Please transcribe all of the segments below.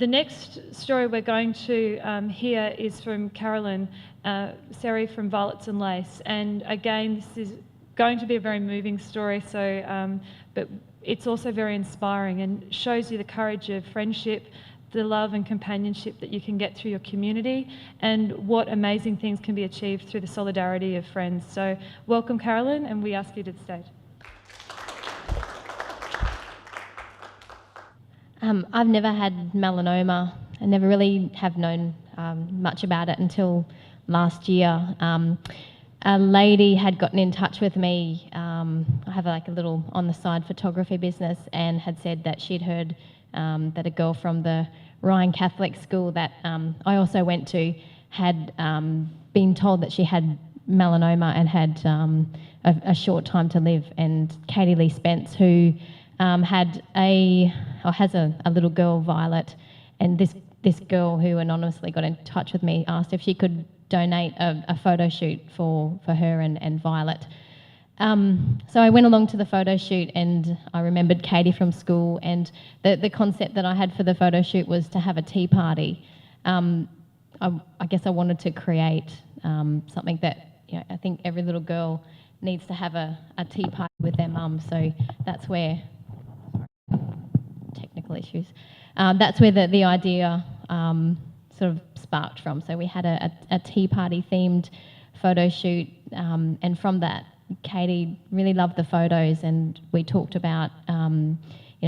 The next story we're going to hear is from Carolyn Seri from Violets and Lace. And again, this is going to be a very moving story, but it's also very inspiring and shows you the courage of friendship, the love and companionship that you can get through your community, and what amazing things can be achieved through the solidarity of friends. So welcome, Carolyn, and we ask you to the stage. I've never had melanoma. I never really have known much about it until last year. A lady had gotten in touch with me. I have a little on-the-side photography business, and had said that she'd heard that a girl from the Ryan Catholic school that I also went to had been told that she had melanoma and had a short time to live. And Katie Lee Spence, who has a little girl, Violet, and this girl who anonymously got in touch with me asked if she could donate a photo shoot for her and Violet. So I went along to the photo shoot, and I remembered Katie from school, and the concept that I had for the photo shoot was to have a tea party. I guess I wanted to create something that, I think every little girl needs to have a tea party with their mum. So that's where technical issues. That's where the idea sort of sparked from. So we had a tea party themed photo shoot, and from that, Katie really loved the photos, and we talked about,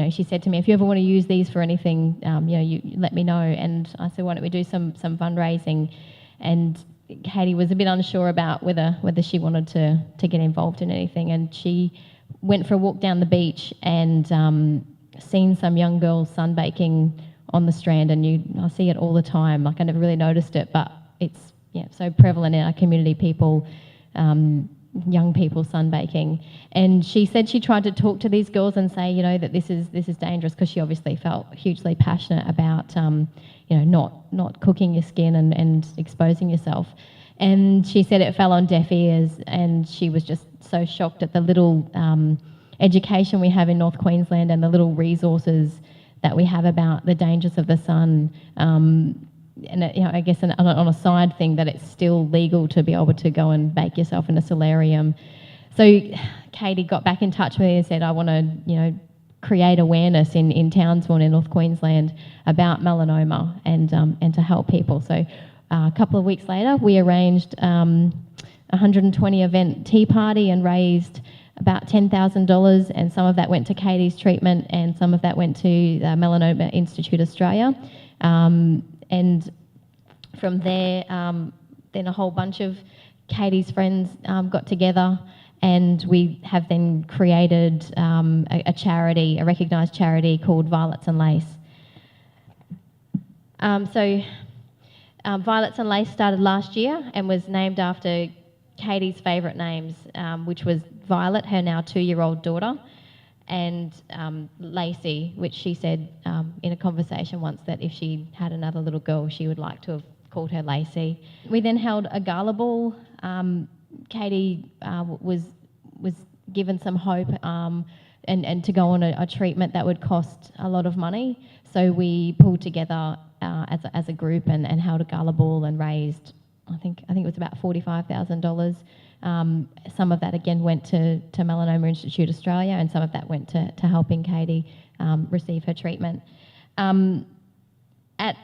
she said to me, if you ever want to use these for anything, you let me know. And I said, why don't we do some fundraising? And Katie was a bit unsure about whether she wanted to get involved in anything, and she went for a walk down the beach and seen some young girls sunbaking on the strand, and I see it all the time. I never really noticed it, but it's so prevalent in our community. People, young people sunbaking, and she said she tried to talk to these girls and say, that this is dangerous, because she obviously felt hugely passionate about, not cooking your skin and exposing yourself. And she said it fell on deaf ears, and she was just so shocked at the little education we have in North Queensland and the little resources that we have about the dangers of the sun. And I guess on a side thing, that it's still legal to be able to go and bake yourself in a solarium. So Katie got back in touch with me and said, I want to, create awareness in Townsville in North Queensland about melanoma and to help people. So a couple of weeks later, we arranged 120 event tea party and raised about $10,000, and some of that went to Katie's treatment, and some of that went to the Melanoma Institute Australia. And from there, then a whole bunch of Katie's friends got together, and we have then created a charity, a recognised charity called Violets and Lace. Violets and Lace started last year and was named after Katie's favourite names, which was Violet, her now 2-year-old daughter, and Lacey, which she said in a conversation once that if she had another little girl, she would like to have called her Lacey. We then held a gala ball. Katie was given some hope and to go on a treatment that would cost a lot of money. So we pulled together as a group and held a gala ball and raised, I think it was about $45,000. Some of that again went to Melanoma Institute Australia, and some of that went to helping Katie receive her treatment. At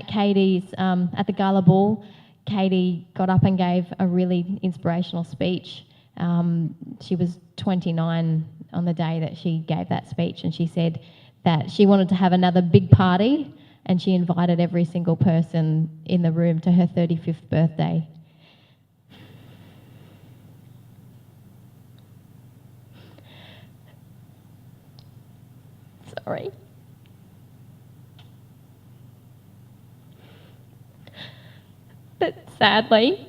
Katie's at the gala ball, Katie got up and gave a really inspirational speech. She was 29 on the day that she gave that speech, and she said that she wanted to have another big party, and she invited every single person in the room to her 35th birthday. Sorry. But sadly,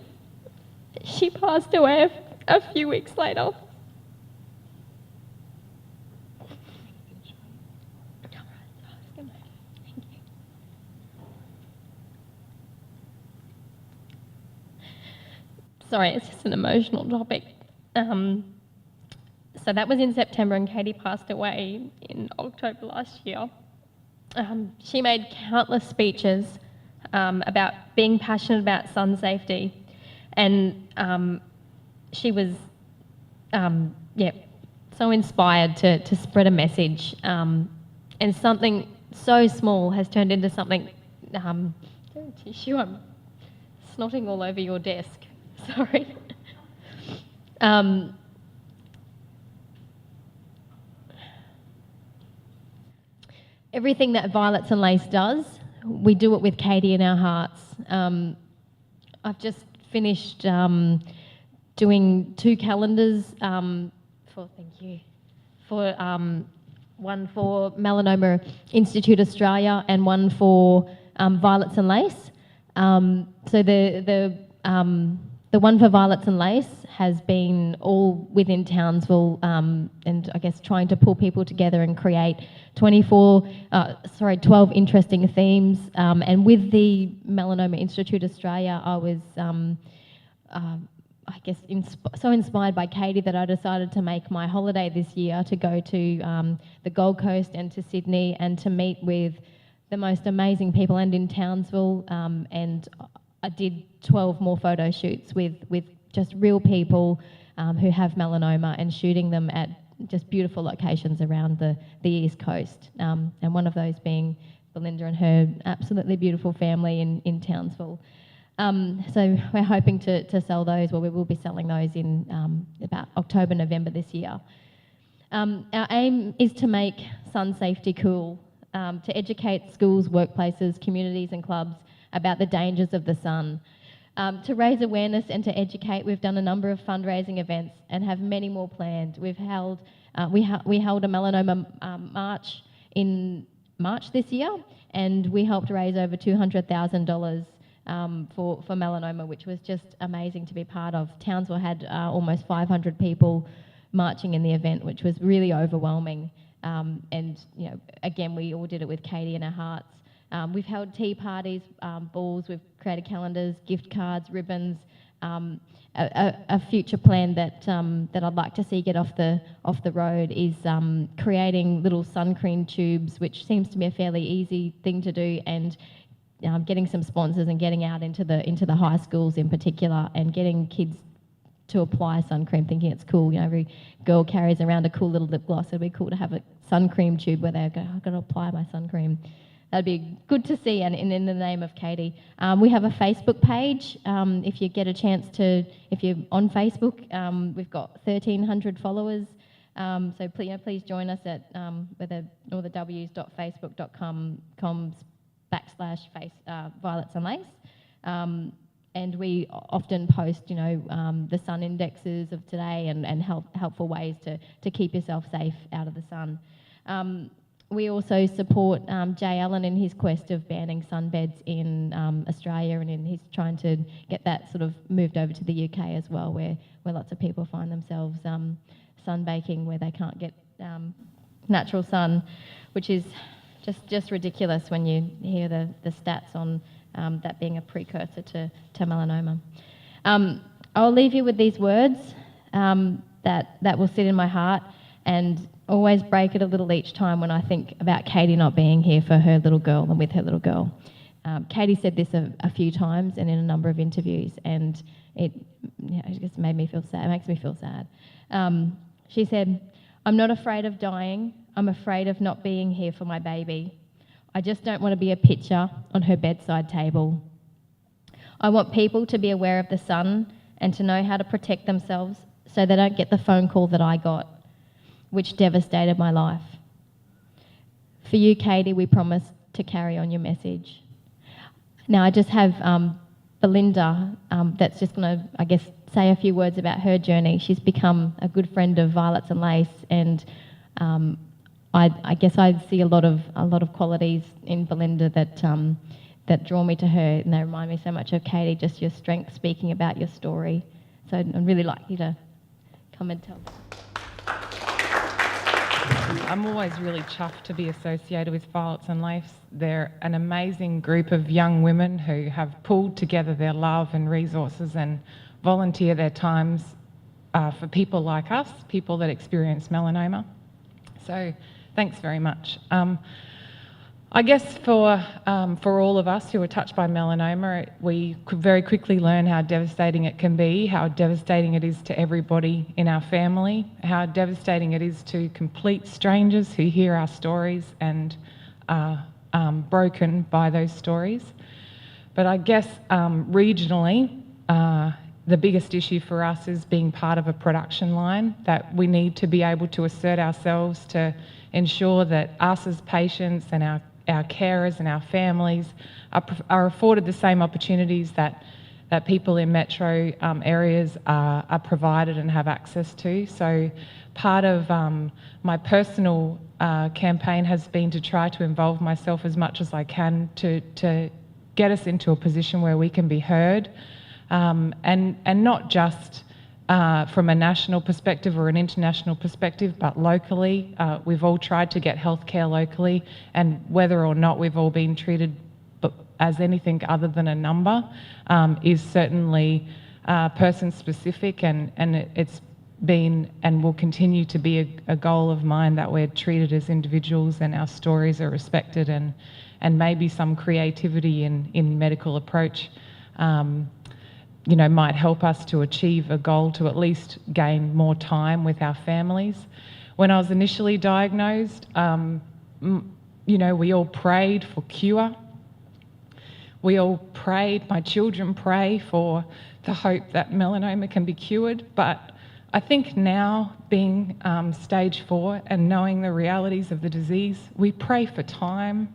she passed away a few weeks later. Sorry, it's just an emotional topic. So that was in September, and Katie passed away in October last year. She made countless speeches about being passionate about sun safety, and she was, so inspired to spread a message. And something so small has turned into something. Tissue, I'm snotting all over your desk. Sorry. Everything that Violets and Lace does, we do it with Katie in our hearts. I've just finished doing 2 calendars for one for Melanoma Institute Australia and one for Violets and Lace. So the one for Violets and Lace has been all within Townsville, and I guess trying to pull people together and create 12 interesting themes. And with the Melanoma Institute Australia, I was, so inspired by Katie that I decided to make my holiday this year to go to the Gold Coast and to Sydney and to meet with the most amazing people, and in Townsville, and I did 12 more photo shoots with just real people who have melanoma, and shooting them at just beautiful locations around the East Coast, and one of those being Belinda and her absolutely beautiful family in Townsville. So we're hoping to sell those, well, we will be selling those in about October, November this year. Our aim is to make sun safety cool, to educate schools, workplaces, communities and clubs about the dangers of the sun. To raise awareness and to educate, we've done a number of fundraising events and have many more planned. We held a melanoma march in March this year, and we helped raise over $200,000 for melanoma, which was just amazing to be part of. Townsville had almost 500 people marching in the event, which was really overwhelming. And again, we all did it with Katie in our hearts. We've held tea parties, balls, we've created calendars, gift cards, ribbons. A future plan that I'd like to see get off the road is creating little sun cream tubes, which seems to be a fairly easy thing to do, and getting some sponsors and getting out into the high schools in particular, and getting kids to apply sun cream, thinking it's cool. Every girl carries around a cool little lip gloss. It'd be cool to have a sun cream tube where they go, I've got to apply my sun cream. That'd be good to see, and in the name of Katie. We have a Facebook page. If you get a chance to, if you're on Facebook, we've got 1,300 followers. So please join us at www.facebook.com/Violets and Lace. And we often post, the sun indexes of today and helpful ways to keep yourself safe out of the sun. We also support Jay Allen in his quest of banning sunbeds in Australia, and he's trying to get that sort of moved over to the UK as well, where lots of people find themselves sunbaking where they can't get natural sun, which is just ridiculous when you hear the stats on that being a precursor to melanoma. I'll leave you with these words that will sit in my heart, and always break it a little each time when I think about Katie not being here for her little girl and with her little girl. Katie said this a few times and in a number of interviews, and it just made me feel sad. It makes me feel sad. She said, "I'm not afraid of dying. I'm afraid of not being here for my baby. I just don't want to be a picture on her bedside table. I want people to be aware of the sun and to know how to protect themselves so they don't get the phone call that I got, which devastated my life. For you, Katie, we promise to carry on your message." Now, I just have Belinda that's just going to, say a few words about her journey. She's become a good friend of Violets and Lace, and I guess I see a lot of qualities in Belinda that draw me to her, and they remind me so much of Katie, just your strength speaking about your story. So I'd really like you to come and tell. I'm always really chuffed to be associated with Violets and Lace. They're an amazing group of young women who have pulled together their love and resources and volunteer their times for people like us, people that experience melanoma. So thanks very much. I guess for all of us who are touched by melanoma, we could very quickly learn how devastating it can be, how devastating it is to everybody in our family, how devastating it is to complete strangers who hear our stories and are broken by those stories. But I guess regionally, the biggest issue for us is being part of a production line, that we need to be able to assert ourselves to ensure that us as patients and our carers and our families are afforded the same opportunities that people in metro areas are provided and have access to. So part of my personal campaign has been to try to involve myself as much as I can to get us into a position where we can be heard, and not just from a national perspective or an international perspective, but locally. We've all tried to get healthcare locally, and whether or not we've all been treated as anything other than a number is certainly person-specific, and it's been and will continue to be a goal of mine that we're treated as individuals and our stories are respected, and maybe some creativity in medical approach might help us to achieve a goal to at least gain more time with our families. When I was initially diagnosed, we all prayed for cure. We all prayed, my children pray for the hope that melanoma can be cured. But I think now, being stage 4 and knowing the realities of the disease, we pray for time.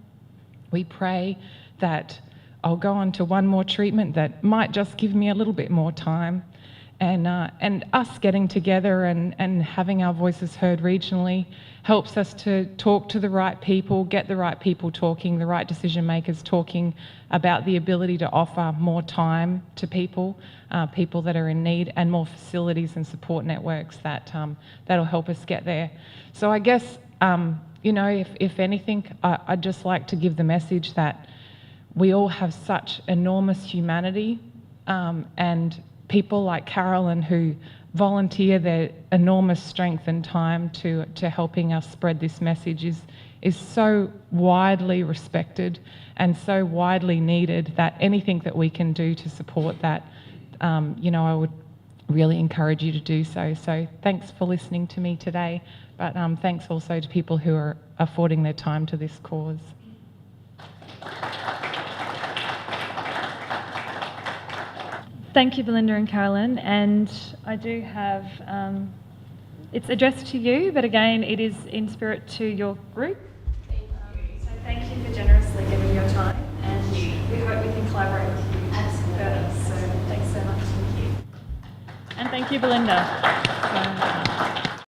We pray that I'll go on to one more treatment that might just give me a little bit more time. And us getting together and having our voices heard regionally helps us to talk to the right people, get the right people talking, the right decision makers talking about the ability to offer more time to people that are in need, and more facilities and support networks that'll help us get there. So I guess, if anything, I'd just like to give the message that we all have such enormous humanity, and people like Carolyn who volunteer their enormous strength and time to helping us spread this message is so widely respected and so widely needed that anything that we can do to support that, I would really encourage you to do so. So thanks for listening to me today, but thanks also to people who are affording their time to this cause. Thank you, Belinda and Carolyn. And I do have, it's addressed to you, but again, it is in spirit to your group. So thank you for generously giving your time, and we hope we can collaborate with you further. So thanks so much. Thank you. And thank you, Belinda.